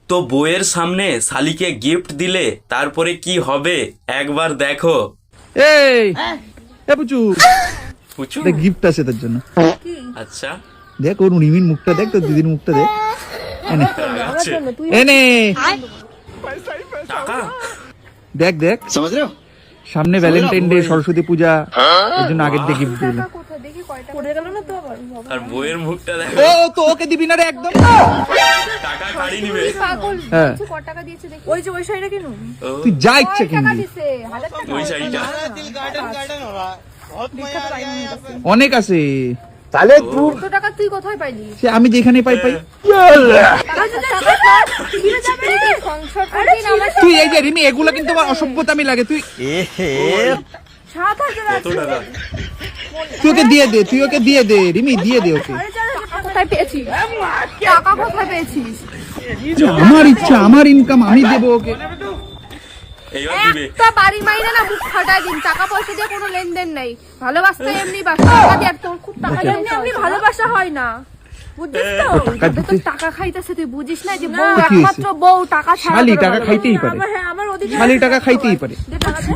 তো বউয়ের সামনে শালিকে গিফট দিলে তারপরে কি হবে একবার দেখো। এই পুচু পুচু গিফট আছে তোর জন্য। আচ্ছা দেখ ওর রিমির মুখটা দেখ, তোর দিদির মুখটা দেখ। আছে। এনে টাকা দেখ দেখ, সামনে ভ্যালেন্টাইন ডে, সরস্বতী পূজা, এর জন্য আগের দিয়ে গিফট দিল। আর বউয়ের মুখটা দেখো। ও তো ওকে দিবি না রে একদম। টাকা কাড়ি নিবে। হ্যাঁ ওই শাড়িটা কিনুন। ও, তুই যা ইচ্ছে কিনবি, ওই শাড়িটা অনেক আছে। কত টাকা তুই কোথায় পাইলি? সে আমি যেখানে পাই পাই। তুই এই যে রিমি, এগুলো কিন্তু আমার অসভ্যতামি লাগে। তুই 7,000 কত টাকা? তুই ওকে দিয়ে দে, তুই ওকে দিয়ে দে রিমি, দিয়ে দে ওকে। কোথায় পেয়েছিস টাকা? কোথায় পেয়েছিস? আমার ইচ্ছা, আমার ইনকাম, আমি দেবো ওকে। এইবার দিবে। একটা বাড়ি মাইনে না বুক ফাটাই দিন। টাকা পয়সা দিয়ে কোনো লেনদেন নাই। ভালোবাসতে এমনি বাসা। টাকা দিয়ে তোর খুব টাকা দিয়ে এমনি ভালোবাসা হয় না, বুঝছিস তো? তবে তো টাকা খাইতেছে, তুই বুঝিস না যে বউ একমাত্র বউ টাকা ছাড়া শালি তোর টাকা ভালোবাসা। খাইতেই পারে, হ্যাঁ, আমার অধিকার। শালি টাকা খাইতেই পারে। দে টাকা দে।